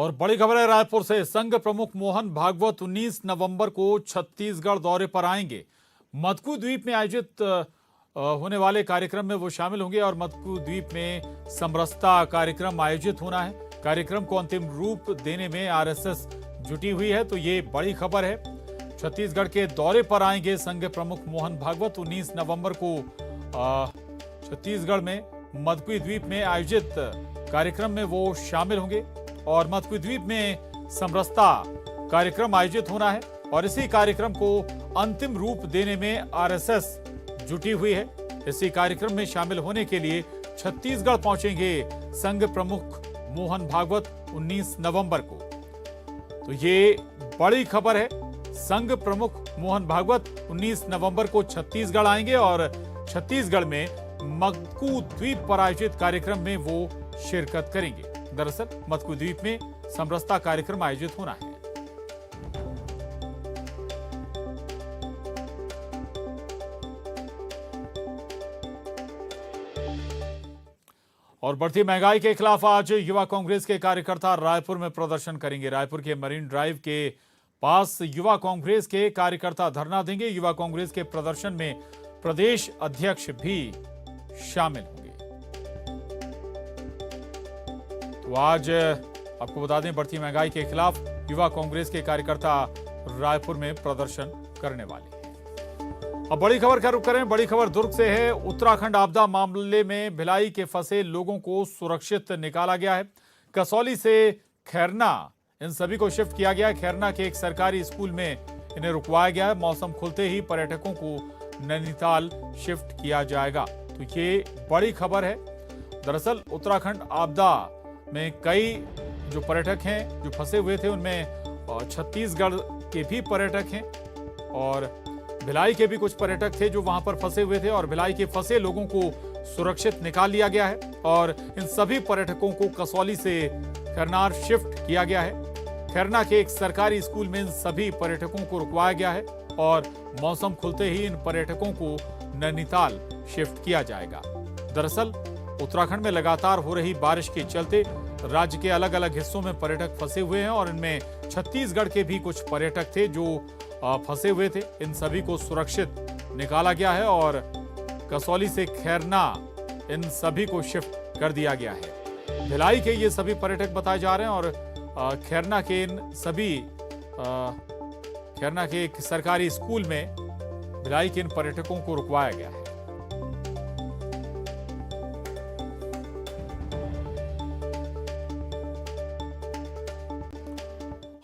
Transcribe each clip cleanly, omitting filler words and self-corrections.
और बड़ी खबर है रायपुर से। संघ प्रमुख मोहन भागवत 19 नवंबर को छत्तीसगढ़ दौरे पर आएंगे। मदकू द्वीप में आयोजित होने वाले कार्यक्रम में वो शामिल होंगे और मदकू द्वीप में समरसता कार्यक्रम आयोजित होना है। कार्यक्रम को अंतिम रूप देने में आरएसएस जुटी हुई है, तो ये बड़ी खबर है। छत्तीसगढ़ के दौरे पर आएंगे संघ प्रमुख मोहन भागवत। 19 नवंबर को छत्तीसगढ़ में मदकू द्वीप में आयोजित कार्यक्रम में वो शामिल होंगे और मदकू द्वीप में समरसता कार्यक्रम आयोजित होना है और इसी कार्यक्रम को अंतिम रूप देने में आरएसएस जुटी हुई है। इसी कार्यक्रम में शामिल होने के लिए छत्तीसगढ़ पहुंचेंगे संघ प्रमुख मोहन भागवत 19 नवंबर को। तो ये बड़ी खबर है। संघ प्रमुख मोहन भागवत 19 नवंबर को छत्तीसगढ़ आएंगे और छत्तीसगढ़ में मदकू द्वीप पर आयोजित कार्यक्रम में वो शिरकत करेंगे। दरअसल मदकू द्वीप में समरसता कार्यक्रम आयोजित होना है। और बढ़ती महंगाई के खिलाफ आज युवा कांग्रेस के कार्यकर्ता रायपुर में प्रदर्शन करेंगे। रायपुर के मरीन ड्राइव के पास युवा कांग्रेस के कार्यकर्ता धरना देंगे। युवा कांग्रेस के प्रदर्शन में प्रदेश अध्यक्ष भी शामिल होंगे। तो आज आपको बता दें, बढ़ती महंगाई के खिलाफ युवा कांग्रेस के कार्यकर्ता रायपुर में प्रदर्शन करने वाले हैं। अब बड़ी खबर का रुख करें। बड़ी खबर दुर्ग से है। उत्तराखंड आपदा मामले में भिलाई के फंसे लोगों को सुरक्षित निकाला गया है। कसौली से खैरना इन सभी को शिफ्ट किया गया है। खैरना के एक सरकारी स्कूल में इन्हें रुकवाया गया है। मौसम खुलते ही पर्यटकों को नैनीताल शिफ्ट किया जाएगा। तो ये बड़ी खबर है। दरअसल उत्तराखंड आपदा में कई जो पर्यटक हैं जो फंसे हुए थे, उनमें छत्तीसगढ़ के भी पर्यटक हैं और भिलाई के भी कुछ पर्यटक थे जो वहां पर फंसे हुए थे और भिलाई के फंसे लोगों को सुरक्षित निकाल लिया गया है और इन सभी पर्यटकों को कसौली से खैरनार शिफ्ट किया गया है। खैरना के एक सरकारी स्कूल में इन सभी पर्यटकों को रुकवाया गया है और मौसम खुलते ही इन पर्यटकों को नैनीताल शिफ्ट किया जाएगा। दरअसल उत्तराखंड में लगातार हो रही बारिश के चलते राज्य के अलग अलग हिस्सों में पर्यटक फंसे हुए हैं और इनमें छत्तीसगढ़ के भी कुछ पर्यटक थे जो फंसे हुए थे। इन सभी को सुरक्षित निकाला गया है और कसौली से खैरना इन सभी को शिफ्ट कर दिया गया है। भिलाई के ये सभी पर्यटक बताए जा रहे हैं और खैरना के इन सभी खैरना के एक सरकारी स्कूल में भिलाई के इन पर्यटकों को रुकवाया गया है।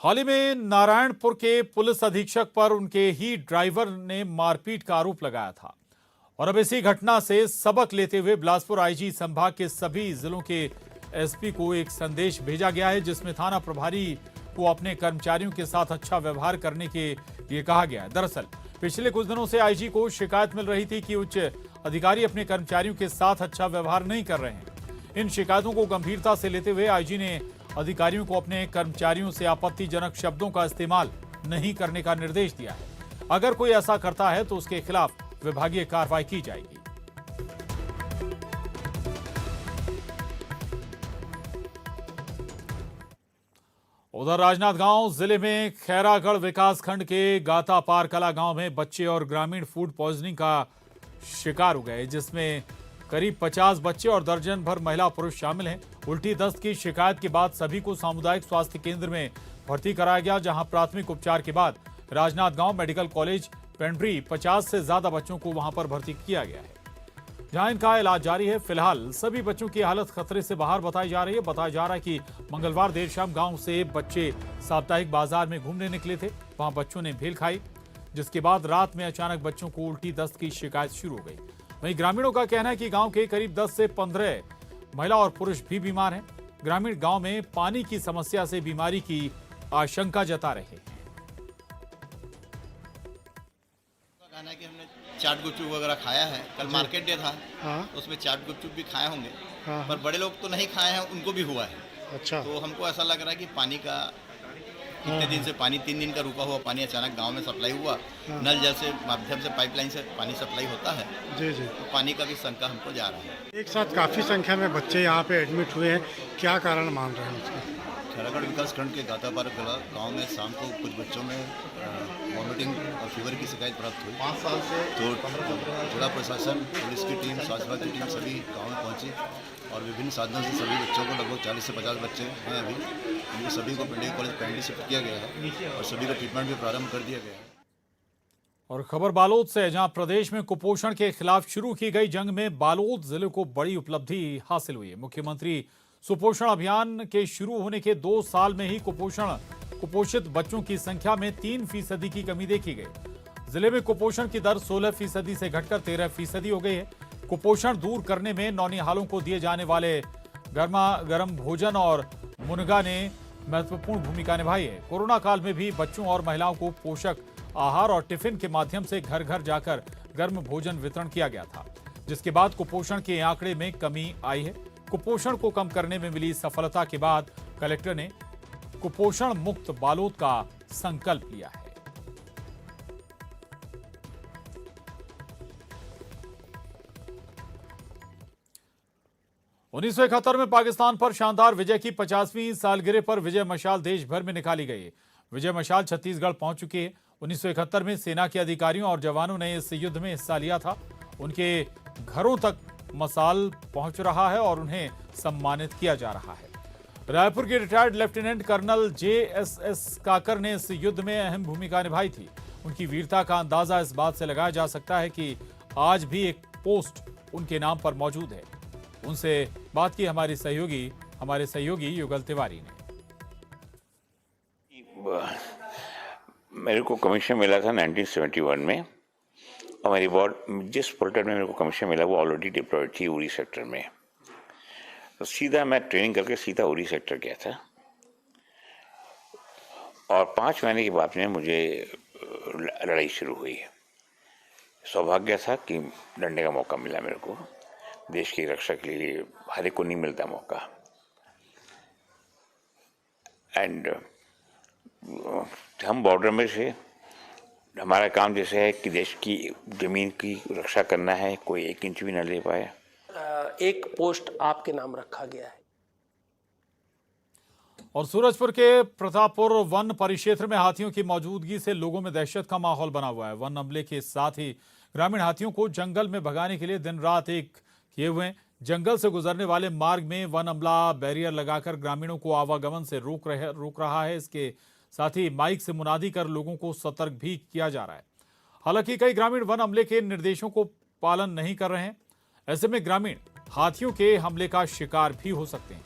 हाल ही में नारायणपुर के पुलिस अधीक्षक पर उनके ही ड्राइवर ने मारपीट का आरोप लगाया था और अब इसी घटना से सबक लेते हुए बिलासपुर आईजी संभाग के सभी जिलों के एसपी को एक संदेश भेजा गया है, जिसमें थाना प्रभारी को अपने कर्मचारियों के साथ अच्छा व्यवहार करने के लिए कहा गया है। दरअसल पिछले कुछ दिनों से आईजी को शिकायत मिल रही थी कि उच्च अधिकारी अपने कर्मचारियों के साथ अच्छा व्यवहार नहीं कर रहे हैं। इन शिकायतों को गंभीरता से लेते हुए आईजी ने अधिकारियों को अपने कर्मचारियों से आपत्तिजनक शब्दों का इस्तेमाल नहीं करने का निर्देश दिया है। अगर कोई ऐसा करता है तो उसके खिलाफ विभागीय कार्रवाई की जाएगी। उधर राजनांदगांव जिले में खैरागढ़ विकासखंड के गातापार कला गांव में बच्चे और ग्रामीण फूड पॉइजनिंग का शिकार हो गए, जिसमें करीब 50 बच्चे और दर्जन भर महिला पुरुष शामिल हैं। उल्टी दस्त की शिकायत के बाद सभी को सामुदायिक स्वास्थ्य केंद्र में भर्ती कराया गया, जहां प्राथमिक उपचार के बाद राजनांदगांव मेडिकल कॉलेज पेंड्री 50 से ज्यादा बच्चों को वहां पर भर्ती किया गया है, जहां इनका इलाज जारी है। फिलहाल सभी बच्चों की हालत खतरे से बाहर बताई जा रही है। बताया जा रहा है कि मंगलवार देर शाम गांव से बच्चे साप्ताहिक बाजार में घूमने निकले थे। वहां बच्चों ने भेल खाई, जिसके बाद रात में अचानक बच्चों को उल्टी दस्त की शिकायत शुरू हो गई। वहीं ग्रामीणों का कहना है कि गांव के करीब 10 से 15 महिला और पुरुष भी बीमार हैं। ग्रामीण गांव में पानी की समस्या से बीमारी की आशंका जता रहे हैं। कहना है कि हमने चाट गुपचुप वगैरह खाया है। कल मार्केट डे था। हाँ? उसमें चाट गुपचुप भी खाए होंगे। हाँ? पर बड़े लोग तो नहीं खाए हैं, उनको भी हुआ है। अच्छा। तो हमको ऐसा लग रहा है कि पानी का इतने दिन से पानी 3 दिन का रुका हुआ पानी अचानक गांव में सप्लाई हुआ। नल जल से माध्यम से पाइपलाइन से पानी सप्लाई होता है। जी जी। तो पानी का भी शंका हमको जा रहा है। एक साथ काफ़ी संख्या में बच्चे यहाँ पे एडमिट हुए हैं, क्या कारण मान रहे हैं उसका? खैरागढ़ विकास खंड के गातापारा कला गांव में शाम को कुछ बच्चों में वॉमिटिंग और फीवर की शिकायत प्राप्त हुई। 5 साल से तो जिला प्रशासन, पुलिस की टीम, स्वास्थ्य विभाग की टीम सभी गांव में पहुंची और विभिन्न साधनों से सभी बच्चों को, लगभग 40 से 50 बच्चे हैं अभी, उनको सभी को मेडिकल कॉलेज पैंडी शिफ्ट किया गया है और सभी का ट्रीटमेंट भी प्रारंभ कर दिया गया है। और खबर बालोद से, जहां प्रदेश में कुपोषण के खिलाफ शुरू की गई जंग में बालोद जिले को बड़ी उपलब्धि हासिल हुई है। मुख्यमंत्री सुपोषण अभियान के शुरू होने के 2 साल में ही कुपोषित बच्चों की संख्या में 3% की कमी देखी गई। जिले में कुपोषण की दर 16% से घटकर 13% हो गई है। कुपोषण दूर करने में नौनिहालों को दिए जाने वाले गर्मा गर्म भोजन और मुनगा ने महत्वपूर्ण भूमिका निभाई है। कोरोना काल में भी बच्चों और महिलाओं को पोषक आहार और टिफिन के माध्यम से घर घर जाकर गर्म भोजन वितरण किया गया था, जिसके बाद कुपोषण के आंकड़े में कमी आई है। कुपोषण को कम करने में मिली सफलता के बाद कलेक्टर ने कुपोषण मुक्त बालोद का संकल्प लिया है। उन्नीस में पाकिस्तान पर शानदार विजय की 50वीं सालगिरह पर विजय मशाल देश भर में निकाली गई। विजय मशाल छत्तीसगढ़ पहुंच चुकी है। 1971 में सेना के अधिकारियों और जवानों ने इस युद्ध में हिस्सा लिया था। उनके घरों तक मशाल पहुंच रहा है और उन्हें सम्मानित किया जा रहा है। रायपुर के रिटायर्ड लेफ्टिनेंट कर्नल JSS काकर ने इस युद्ध में अहम भूमिका निभाई थी। उनकी वीरता का अंदाजा इस बात से लगाया जा सकता है कि आज भी एक पोस्ट उनके नाम पर मौजूद है। उनसे बात की हमारे सहयोगी युगल तिवारी ने। मेरे को कमीशन मिला था 1971 में और मेरी जिस पोर्टल में मेरे को कमीशन मिला वो ऑलरेडी डिप्लॉयड थी उरी सेक्टर में। तो सीधा मैं ट्रेनिंग करके सीधा उरी सेक्टर गया था और 5 महीने के बाद में मुझे लड़ाई शुरू हुई। सौभाग्य था कि लड़ने का मौका मिला मेरे को। देश की रक्षा के लिए हर एक को नहीं मिलता मौका। एंड हम बॉर्डर में से, हमारा काम जैसे है कि देश की जमीन की रक्षा करना है, कोई 1 इंच भी न ले पाए। एक पोस्ट आपके नाम रखा गया है। और सूरजपुर के प्रतापपुर वन परिक्षेत्र में हाथियों की मौजूदगी से लोगों में दहशत का माहौल बना हुआ है। वन अमले के साथ ही ग्रामीण हाथियों को जंगल में भगाने के लिए दिन रात एक किए हुए। जंगल से गुजरने वाले मार्ग में वन अमला बैरियर लगाकर ग्रामीणों को आवागमन से रोक रहा है। इसके साथ ही माइक से मुनादी कर लोगों को सतर्क भी किया जा रहा है। हालांकि कई ग्रामीण वन अमले के निर्देशों को पालन नहीं कर रहे हैं। ऐसे में ग्रामीण हाथियों के हमले का शिकार भी हो सकते हैं।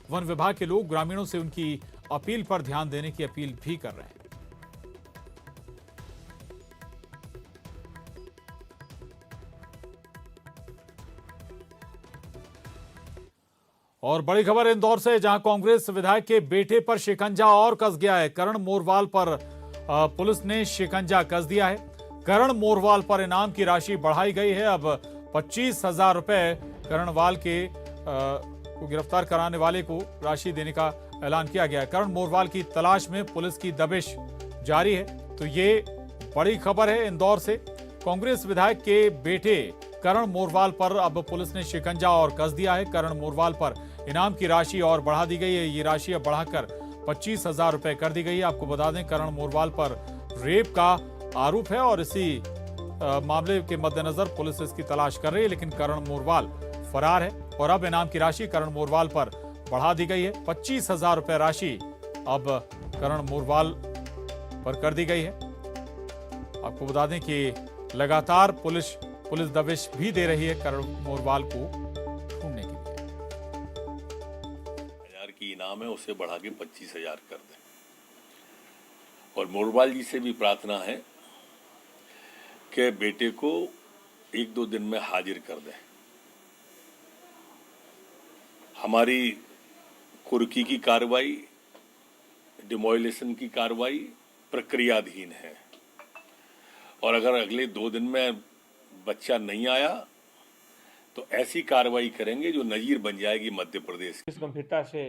वन विभाग के लोग ग्रामीणों से उनकी अपील पर ध्यान देने की अपील भी कर रहे हैं। और बड़ी खबर इंदौर से, जहां कांग्रेस विधायक के बेटे पर शिकंजा और कस गया है। करण मोरवाल पर पुलिस ने शिकंजा कस दिया है। करण मोरवाल पर इनाम की राशि बढ़ाई गई है। अब 25,000 रुपए करणवाल को गिरफ्तार कराने वाले को राशि देने का ऐलान किया गया है। करण मोरवाल की तलाश में पुलिस की दबिश जारी है। तो ये बड़ी खबर है इंदौर से। कांग्रेस विधायक के बेटे करण मोरवाल पर अब पुलिस ने शिकंजा और कस दिया है। करण मोरवाल पर इनाम की राशि और बढ़ा दी गई है। ये राशि अब बढ़ाकर 25,000 रुपए कर दी गई है। आपको बता दें, करण मोरवाल पर रेप का आरोप है और इसी मामले के मद्देनजर पुलिस इसकी तलाश कर रही है, लेकिन करण मोरवाल फरार है और अब इनाम की राशि करण मोरवाल पर बढ़ा दी गई है। 25,000 रुपए राशि अब करण मोरवाल पर कर दी गई है। आपको बता दें कि लगातार पुलिस दबिश भी दे रही है करण मोरवाल को ढूंढने के लिए। 1000 की इनाम है, उसे बढ़ा के 25,000 कर दें। और मोरवाल जी से भी प्रार्थना है कि बेटे को 1-2 दिन में हाजिर कर दें। हमारी कुर्की की कार्रवाई, डिमोलिशन की कार्रवाई प्रक्रियाधीन है और अगर अगले 2 दिन में बच्चा नहीं आया तो ऐसी कार्रवाई करेंगे जो नजीर बन जाएगी मध्य प्रदेश की। इस गंभीरता से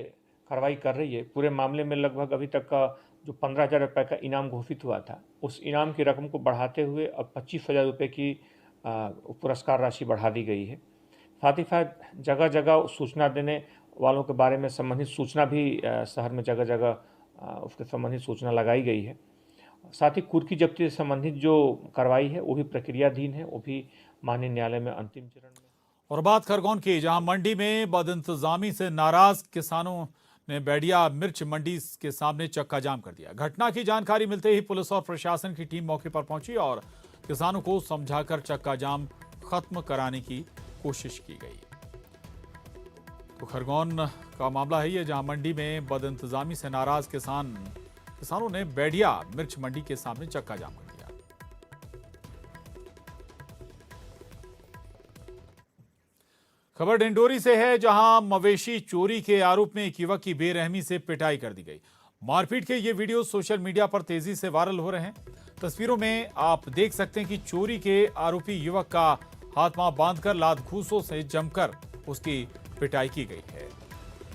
कार्रवाई कर रही है। पूरे मामले में लगभग अभी तक का जो 15,000 रुपये का इनाम घोषित हुआ था, उस इनाम की रकम को बढ़ाते हुए अब 25,000 रुपये की पुरस्कार राशि बढ़ा दी गई है। साथ ही साथ जगह जगह सूचना देने वालों के बारे में संबंधित सूचना भी शहर में जगह जगह उसके संबंधित सूचना लगाई गई है। साथ ही कुर्की जब्ती से संबंधित जो कार्रवाई है वो भी प्रक्रियाधीन है, वो भी माननीय न्यायालय में अंतिम चरण में। और बात खरगोन की, जहां मंडी में बदइंतजामी से नाराज किसानों ने बैडिया मिर्च मंडी के सामने चक्का जाम कर दिया। घटना की जानकारी मिलते ही पुलिस और प्रशासन की टीम मौके पर पहुंची और किसानों को समझाकर चक्का जाम खत्म कराने की कोशिश की गई। तो खरगोन का मामला है ये, जहां मंडी में बदइंतजामी से नाराज किसानों ने बैडिया मिर्च मंडी के सामने चक्का जाम कर दिया। खबर डिंडोरी से है, जहां मवेशी चोरी के आरोप में एक युवक की बेरहमी से पिटाई कर दी गई। मारपीट के ये वीडियो सोशल मीडिया पर तेजी से वायरल हो रहे हैं। तस्वीरों में आप देख सकते हैं कि चोरी के आरोपी युवक का हाथ पांव बांधकर लात घूंसों से जमकर उसकी पिटाई की गई है।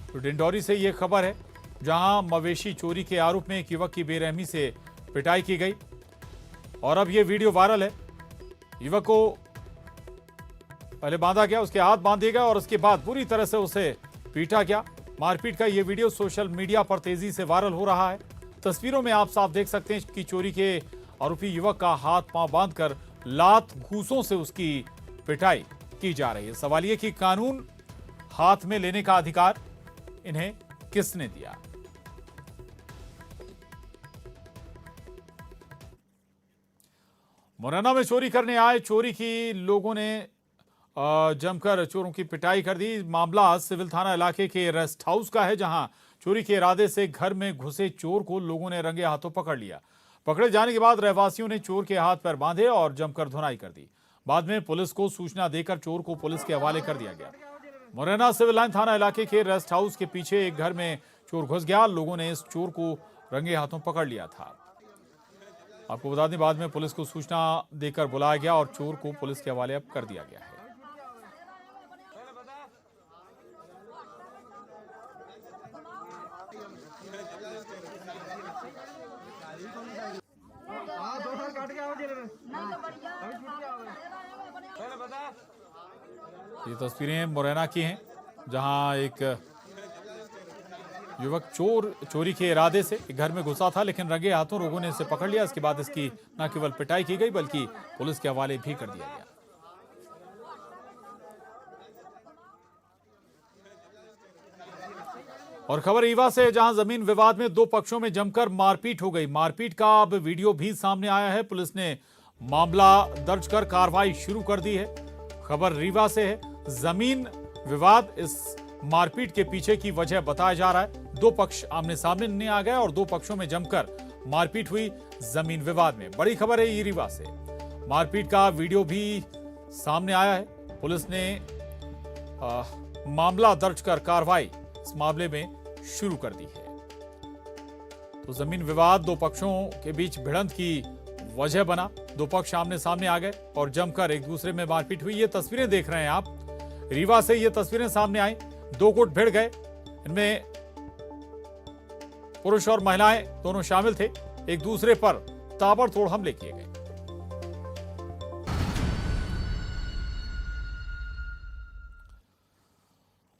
तो डिंडोरी से ये खबर है, जहां मवेशी चोरी के आरोप में एक युवक की बेरहमी से पिटाई की गई और अब ये वीडियो वायरल है। युवक को पहले बांधा गया, उसके हाथ बांध दिए गए और उसके बाद पूरी तरह से उसे पीटा गया। मारपीट का ये वीडियो सोशल मीडिया पर तेजी से वायरल हो रहा है। तस्वीरों में आप साफ देख सकते हैं कि चोरी के आरोपी युवक का हाथ पांव बांधकर लात घूंसों से उसकी पिटाई की जा रही है। सवाल ये कि कानून हाथ में लेने का अधिकार इन्हें किसने दिया? मुरैना में चोरी करने आए चोरी की लोगों ने जमकर चोरों की पिटाई कर दी। मामला सिविल थाना इलाके के रेस्ट हाउस का है, जहां चोरी के इरादे से घर में घुसे चोर को लोगों ने रंगे हाथों पकड़ लिया। पकड़े जाने के बाद रहवासियों ने चोर के हाथ पैर बांधे और जमकर धुनाई कर दी। बाद में पुलिस को सूचना देकर चोर को पुलिस के हवाले कर दिया गया। मुरैना सिविल लाइन थाना इलाके के रेस्ट हाउस के पीछे एक घर में चोर घुस गया। लोगों ने इस चोर को रंगे हाथों पकड़ लिया था। आपको बता दें, बाद में पुलिस को सूचना देकर बुलाया गया और चोर को पुलिस के हवाले अब कर दिया गया है। ये तस्वीरें मुरैना की हैं, जहां एक युवक चोरी के इरादे से घर में घुसा था, लेकिन रंगे हाथों लोगों ने इसे पकड़ लिया। इसके बाद इसकी न केवल पिटाई की गई बल्कि पुलिस के हवाले भी कर दिया गया। और खबर रीवा से, जहां जमीन विवाद में दो पक्षों में जमकर मारपीट हो गई। मारपीट का अब वीडियो भी सामने आया है। पुलिस ने मामला दर्ज कर कार्रवाई शुरू कर दी है। खबर रीवा से है, जमीन विवाद इस मारपीट के पीछे की वजह बताया जा रहा है। दो पक्ष आमने सामने आ गए और दो पक्षों में जमकर मारपीट हुई जमीन विवाद में। बड़ी खबर है ये रीवा से, मारपीट का वीडियो भी सामने आया है। पुलिस ने मामला दर्ज कर कार्रवाई इस मामले में शुरू कर दी है। तो जमीन विवाद दो पक्षों के बीच भिड़ंत की वजह बना। दो पक्ष आमने सामने आ गए और जमकर एक दूसरे में मारपीट हुई। ये तस्वीरें देख रहे हैं आप, रीवा से ये तस्वीरें सामने आई। दो गुट भिड़ गए, इनमें पुरुष और महिलाएं दोनों शामिल थे। एक दूसरे पर ताबड़तोड़ हमले किए गए।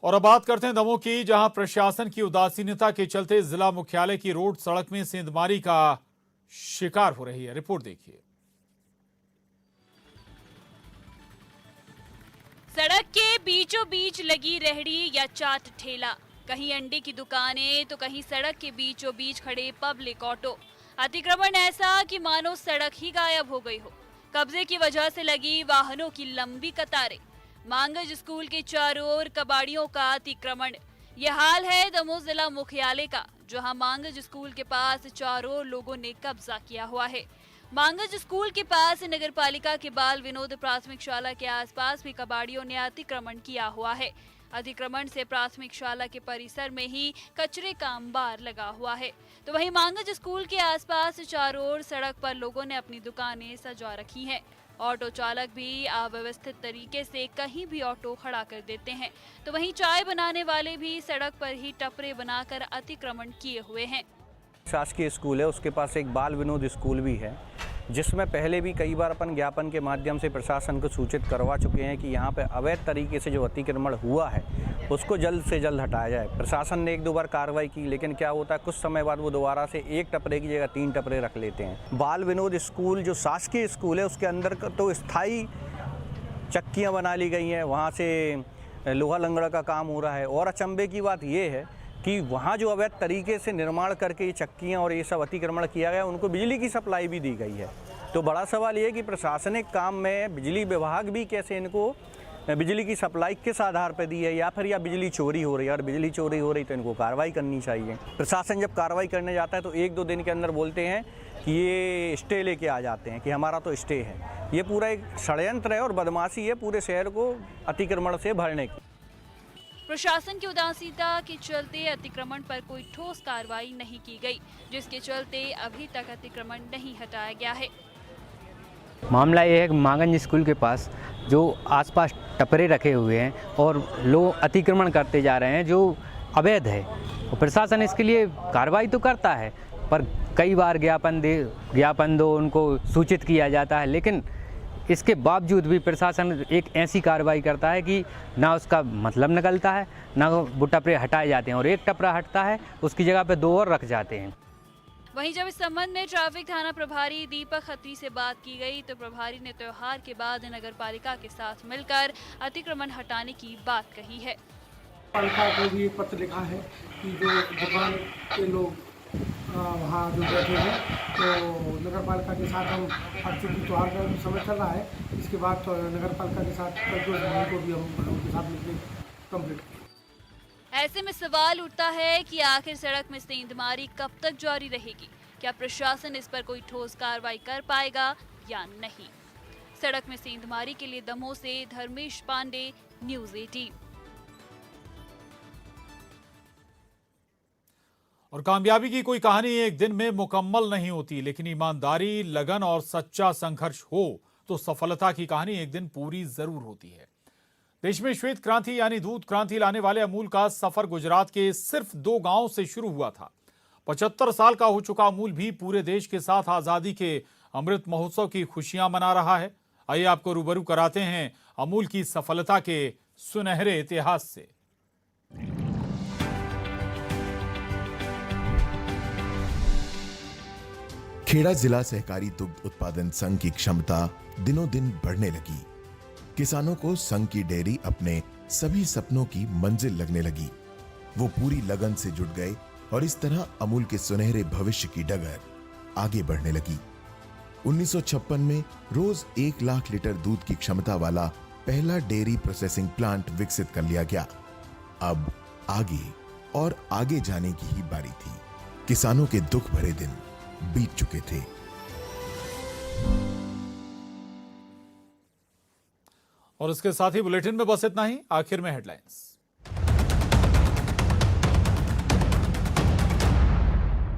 और अब बात करते हैं दमोह की, जहां प्रशासन की उदासीनता के चलते जिला मुख्यालय की रोड सड़क में सेंधमारी का शिकार हो रही है। रिपोर्ट देखिए। सड़क के बीचों बीच लगी रेहड़ी या चाट ठेला, कहीं अंडे की दुकानें तो कहीं सड़क के बीचों बीच खड़े पब्लिक ऑटो। अतिक्रमण ऐसा कि मानो सड़क ही गायब हो गई हो। कब्जे की वजह से लगी वाहनों की लंबी कतारें। मांगज स्कूल के चारों ओर कबाड़ियों का अतिक्रमण। यह हाल है दमोह जिला मुख्यालय का, जहां मांगज स्कूल के पास चारों ओर लोगों ने कब्जा किया हुआ है। मांगज स्कूल के पास नगरपालिका के बाल विनोद प्राथमिक शाला के आसपास भी कबाड़ियों ने अतिक्रमण किया हुआ है। अतिक्रमण से प्राथमिक शाला के परिसर में ही कचरे का अंबार लगा हुआ है। तो वहीं मांगज स्कूल के आसपास चारों ओर सड़क पर लोगों ने अपनी दुकानें सजा रखी हैं। ऑटो चालक भी अव्यवस्थित तरीके से कहीं भी ऑटो खड़ा कर देते हैं। तो वहीं चाय बनाने वाले भी सड़क पर ही टपरे बनाकर अतिक्रमण किए हुए हैं। शासकीय स्कूल है, उसके पास एक बाल विनोद स्कूल भी है। जिसमें पहले भी कई बार अपन ज्ञापन के माध्यम से प्रशासन को सूचित करवा चुके हैं कि यहाँ पे अवैध तरीके से जो अतिक्रमण हुआ है उसको जल्द से जल्द हटाया जाए। प्रशासन ने 1-2 बार कार्रवाई की, लेकिन क्या होता है कुछ समय बाद वो दोबारा से 1 टपरे की जगह 3 टपरे रख लेते हैं। बाल विनोद स्कूल जो शासकीय स्कूल है उसके अंदर तो स्थायी चक्कियाँ बना ली गई हैं, वहाँ से लोहा लंगड़ा का काम हो रहा है। और अचंभे की बात ये है कि वहाँ जो अवैध तरीके से निर्माण करके ये चक्कियाँ और ये सब अतिक्रमण किया गया, उनको बिजली की सप्लाई भी दी गई है। तो बड़ा सवाल ये है कि प्रशासनिक काम में बिजली विभाग भी कैसे इनको बिजली की सप्लाई किस आधार पर दी है, या फिर बिजली चोरी हो रही है। और बिजली चोरी हो रही तो इनको कार्रवाई करनी चाहिए। प्रशासन जब कार्रवाई करने जाता है तो 1-2 दिन के अंदर बोलते हैं कि ये स्टे लेके आ जाते हैं कि हमारा तो स्टे है। ये पूरा एक षड्यंत्र है और बदमाशी है पूरे शहर को अतिक्रमण से भरने की। प्रशासन की उदासीनता के चलते अतिक्रमण पर कोई ठोस कार्रवाई नहीं की गई, जिसके चलते अभी तक अतिक्रमण नहीं हटाया गया है। मामला ये है कि मांगंज स्कूल के पास जो आसपास टपरे रखे हुए हैं और लोग अतिक्रमण करते जा रहे हैं जो अवैध है, और प्रशासन इसके लिए कार्रवाई तो करता है, पर कई बार ज्ञापन दो उनको सूचित किया जाता है, लेकिन इसके बावजूद भी प्रशासन एक ऐसी कार्रवाई करता है कि ना उसका मतलब निकलता है, ना वो टपरे हटाए जाते हैं, और एक टपरा हटता है उसकी जगह पे 2 और रख जाते हैं। वहीं जब इस संबंध में ट्रैफिक थाना प्रभारी दीपक खत्री से बात की गई तो प्रभारी ने त्योहार के बाद नगर पालिका के साथ मिलकर अतिक्रमण हटाने की बात कही है। पालिका को भी एक पत्र लिखा है कि जो दुकान के लोग वहाँ जो बैठे हैं, तो नगर पालिका के साथ हम चूँकि त्योहार का समय चल रहा है, इसके बाद तो नगर पालिका के साथ को भी हम उनके साथ मिलकर कंप्लीट। ऐसे में सवाल उठता है कि आखिर सड़क में सेंधमारी कब तक जारी रहेगी? क्या प्रशासन इस पर कोई ठोस कार्रवाई कर पाएगा या नहीं? सड़क में सेंधमारी के लिए दमोह से धर्मेश पांडे, न्यूज़ 18। और कामयाबी की कोई कहानी एक दिन में मुकम्मल नहीं होती, लेकिन ईमानदारी, लगन और सच्चा संघर्ष हो तो सफलता की कहानी एक दिन पूरी जरूर होती है। देश में श्वेत क्रांति यानी दूध क्रांति लाने वाले अमूल का सफर गुजरात के सिर्फ 2 गांवों से शुरू हुआ था। 75 साल का हो चुका अमूल भी पूरे देश के साथ आजादी के अमृत महोत्सव की खुशियां मना रहा है। आइए आपको रूबरू कराते हैं अमूल की सफलता के सुनहरे इतिहास से। खेड़ा जिला सहकारी दुग्ध उत्पादन संघ की क्षमता दिनों दिन बढ़ने लगी। किसानों को संघ की डेयरी अपने सभी सपनों की मंजिल लगने लगी। वो पूरी लगन से जुट गए और इस तरह अमूल के सुनहरे भविष्य की डगर आगे बढ़ने लगी। 1956 में रोज 1 लाख लीटर दूध की क्षमता वाला पहला डेयरी प्रोसेसिंग प्लांट विकसित कर लिया गया। अब आगे और आगे जाने की ही बारी थी। किसानों के दुख भरे दिन बीत चुके थे। और इसके साथ ही बुलेटिन में बस इतना ही। आखिर में हेडलाइंस।